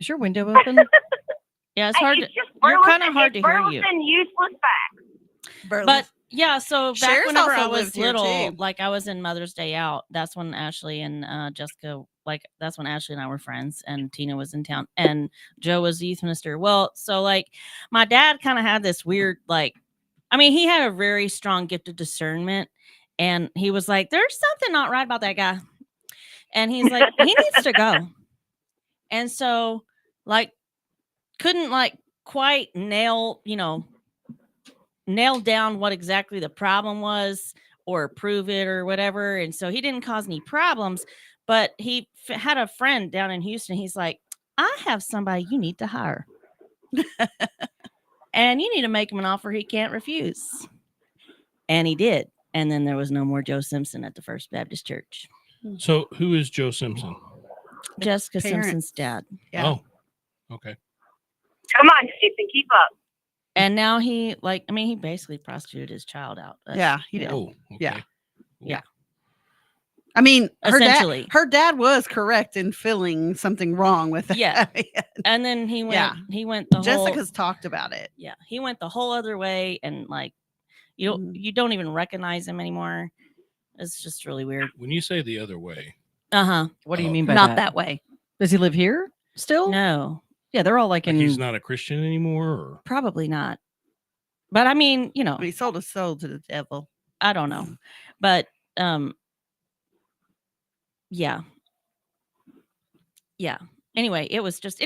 Is your window open? Yeah, it's hard. You're kind of hard to hear you. Useless facts. But yeah, so back Cher's whenever I also was lived here, little, too. like I was in Mother's Day Out. That's when Ashley and Jessica, that's when Ashley and I were friends, and Tina was in town, and Joe was the youth minister. Well, so like my dad kind of had this weird, he had a very strong gift of discernment, and he was like, "There's something not right about that guy," and he's like, "He needs to go." And so, couldn't quite nail down what exactly the problem was or prove it or whatever. And so he didn't cause any problems, but he had a friend down in Houston. He's like, "I have somebody you need to hire. And you need to make him an offer he can't refuse." And he did. And then there was no more Joe Simpson at the First Baptist Church. So who is Joe Simpson? Jessica Simpson's dad. Yeah. Oh, okay. Come on, Stephen, keep up. And now he basically prostituted his child out. Yeah, he did. Oh, okay. Yeah. Cool. Yeah. I mean, Essentially. her dad was correct in feeling something wrong with it. Yeah. And then he went the whole. Jessica's talked about it. Yeah, he went the whole other way, and you don't even recognize him anymore. It's just really weird. When you say the other way, what do you mean by Not that way. Does he live here still? No, Yeah, they're all like in. he's not a Christian anymore, or probably not. But I mean, But he sold his soul to the devil. I don't know, but yeah. Anyway, let's change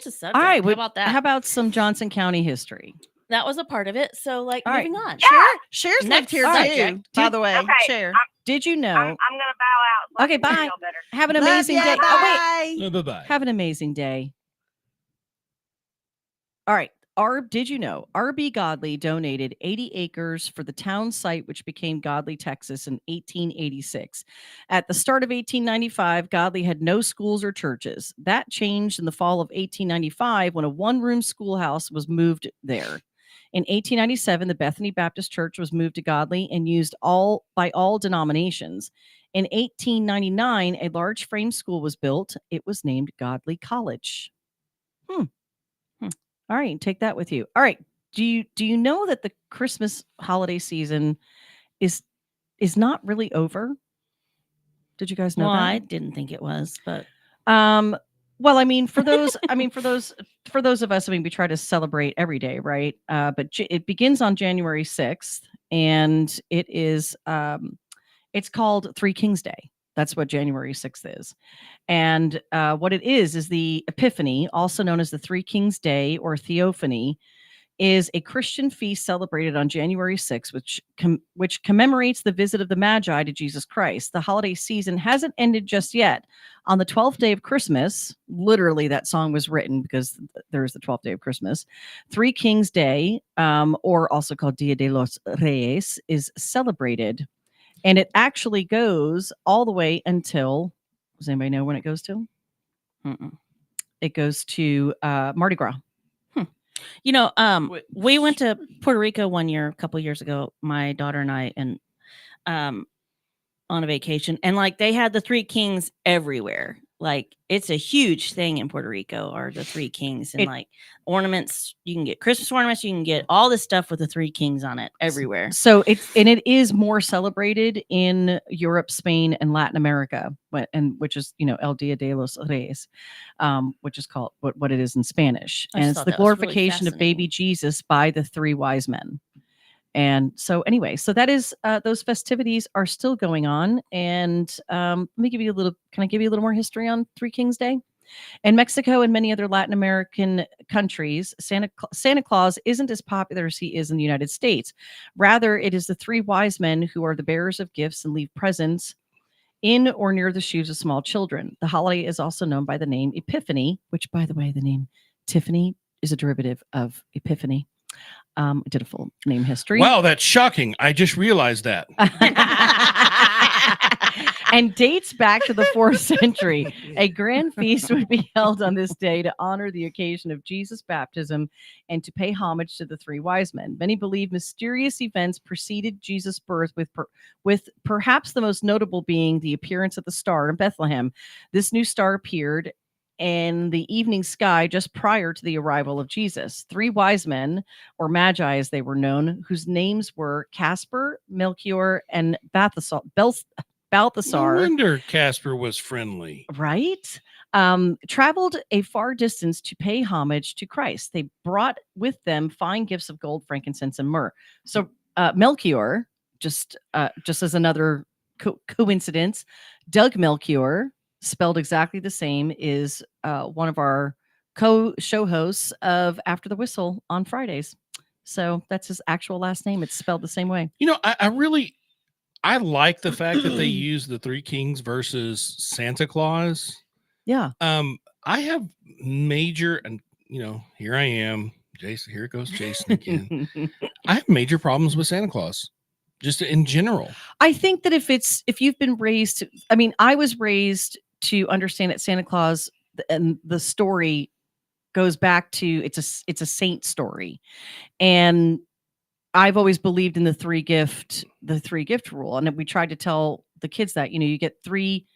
the subject. All right, how about that? How about some Johnson County history? That was a part of it. So, moving on. Cher's lived Next here too. subject. By the way, Okay, Cher. Did you know? I'm gonna bow out. So Okay, I can bye. feel better. Have an Love amazing ya, day. Oh, bye. bye-bye. Have an amazing day. All right. Did you know R.B. Godley donated 80 acres for the town site, which became Godley, Texas in 1886. At the start of 1895, Godley had no schools or churches. That changed in the fall of 1895 when a one-room schoolhouse was moved there. In 1897, the Bethany Baptist Church was moved to Godley and used by all denominations. In 1899, a large frame school was built. It was named Godley College. All right, take that with you. All right, do you know that the Christmas holiday season is not really over? Did you guys know that? I didn't think it was, but well, I mean, for those of us, we try to celebrate every day, right? But it begins on January 6th, and it is it's called Three Kings Day. That's what January 6th is. And what it is the Epiphany, also known as the Three Kings Day or Theophany, is a Christian feast celebrated on January 6th, which commemorates the visit of the Magi to Jesus Christ. The holiday season hasn't ended just yet. On the 12th day of Christmas, literally that song was written because there's the 12th day of Christmas, Three Kings Day, or also called Dia de los Reyes, is celebrated. And it actually goes all the way until, does anybody know when it goes to? It goes to Mardi Gras. You know, we went to Puerto Rico one year, a couple years ago, my daughter and I, and on a vacation, and like they had the Three Kings everywhere. Like it's a huge thing in Puerto Rico, are the Three Kings, and like ornaments. You can get Christmas ornaments. You can get all this stuff with the Three Kings on it everywhere. So it is more celebrated in Europe, Spain, and Latin America, which is El Dia de los Reyes, which is called what it is in Spanish, and it's the glorification of baby Jesus by the three wise men. And so anyway, so that is those festivities are still going on. And let me give you a little. Can I give you a little more history on Three Kings Day? In Mexico and many other Latin American countries, Santa Claus isn't as popular as he is in the United States. Rather, it is the three wise men who are the bearers of gifts and leave presents in or near the shoes of small children. The holiday is also known by the name Epiphany, which, by the way, the name Tiffany is a derivative of Epiphany. I did a full name history. Wow, that's shocking. I just realized that. And dates back to the 4th century. A grand feast would be held on this day to honor the occasion of Jesus' baptism and to pay homage to the three wise men. Many believe mysterious events preceded Jesus' birth, with perhaps the most notable being the appearance of the star in Bethlehem. This new star appeared in the evening sky just prior to the arrival of Jesus. Three wise men, or magi as they were known, whose names were Casper, Melchior, and Balthasar. No wonder Casper was friendly. Right? Traveled a far distance to pay homage to Christ. They brought with them fine gifts of gold, frankincense, and myrrh. So Melchior, just as another coincidence, Doug Melchior, spelled exactly the same, is one of our co-show hosts of After the Whistle on Fridays. So that's his actual last name. It's spelled the same way. I like the fact that they use the Three Kings versus Santa Claus. Yeah. I have major, and here I am, Jason. Here goes Jason again. I have major problems with Santa Claus, just in general. I think that if you've been raised, I was raised to understand that Santa Claus and the story goes back to it's a saint story, and I've always believed in the three gift rule, and we tried to tell the kids that you get three.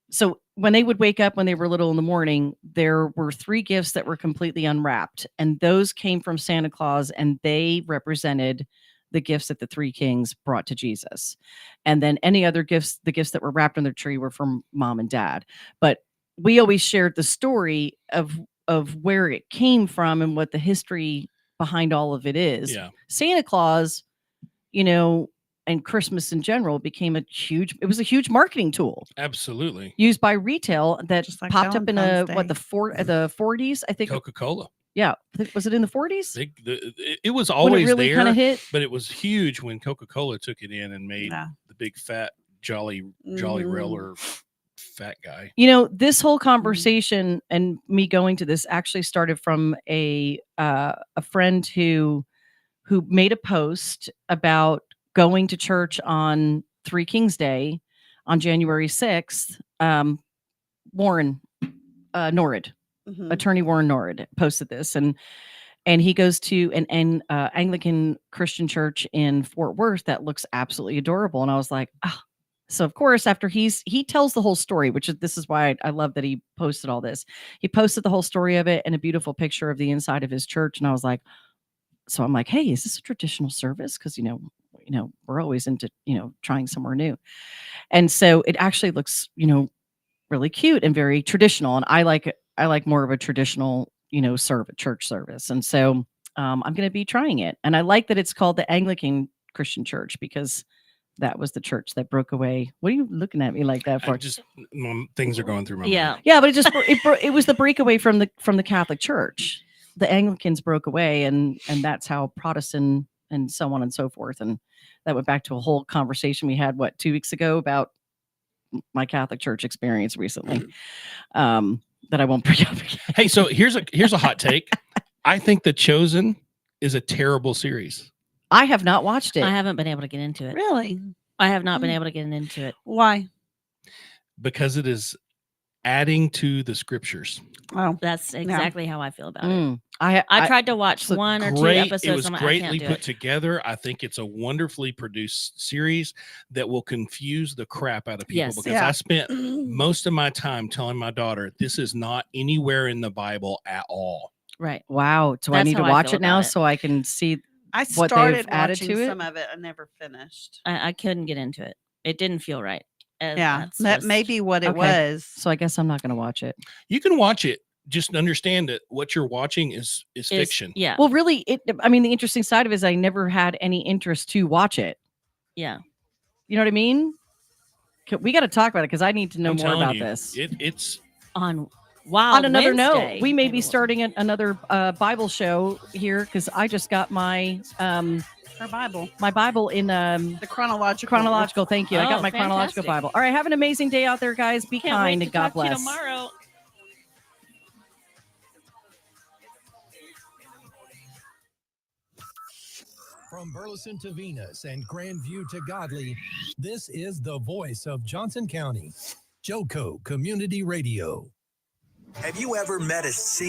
So when they would wake up when they were little in the morning, there were three gifts that were completely unwrapped, and those came from Santa Claus, and they represented the gifts that the three kings brought to Jesus. And then any other gifts, the gifts that were wrapped on their tree, were from mom and dad. But we always shared the story of where it came from and what the history behind all of it is. Yeah. Santa Claus, and Christmas in general became a huge marketing tool. Absolutely. Used by retail that like popped up in Valentine's the 40s, I think. Coca-Cola. Yeah. Was it in the 40s? It was always really there, kind of hit, but it was huge when Coca-Cola took it in and made the big fat jolly roller fat guy. This whole conversation and me going to this actually started from a friend who made a post about going to church on Three Kings Day on January 6th. Warren Norrid. Attorney Warren Norrid posted this, and he goes to an Anglican Christian church in Fort Worth that looks absolutely adorable. And I was like, oh. So of course, after he tells the whole story, this is why I love that he posted all this. He posted the whole story of it and a beautiful picture of the inside of his church. And I was like, so I'm like, hey, is this a traditional service? Because we're always into trying somewhere new. And so it actually looks really cute and very traditional. And I like more of a traditional, church service. And so I'm going to be trying it. And I like that it's called the Anglican Christian Church, because that was the church that broke away. What are you looking at me like that for? Things are going through my mind. Yeah, but it was the breakaway from the Catholic Church. The Anglicans broke away, and that's how Protestant and so on and so forth. And that went back to a whole conversation we had 2 weeks ago about my Catholic Church experience recently. That I won't bring up again. Hey, so here's a hot take. I think The Chosen is a terrible series. I have not watched it. I haven't been able to get into it. Really? I have not been able to get into it. Why? Because it is adding to the scriptures. Oh, that's exactly how I feel about it. I tried to watch one or two episodes. It was I'm like, greatly put together. I think it's a wonderfully produced series that will confuse the crap out of people because I spent most of my time telling my daughter this is not anywhere in the Bible at all. Right. Wow. So I need to watch it now so I can see I what started they've added watching to it. some of it. I never finished. I couldn't get into it. It didn't feel right. That may be what it was. So I guess I'm not going to watch it. You can watch it. Just understand that what you're watching is fiction. Yeah. Well, really, the interesting side of it is I never had any interest to watch it. Yeah. You know what I mean? We got to talk about it because I need to know more about this. It's on another Wednesday, note, we may be starting another Bible show here because I just got my our Bible. My Bible in the chronological. Thank you. I got my chronological Bible. All right, have an amazing day out there, guys. Be kind and God bless. Tomorrow. From Burleson to Venus and Grandview to Godley, this is the voice of Johnson County, JoCo Community Radio. Have you ever met a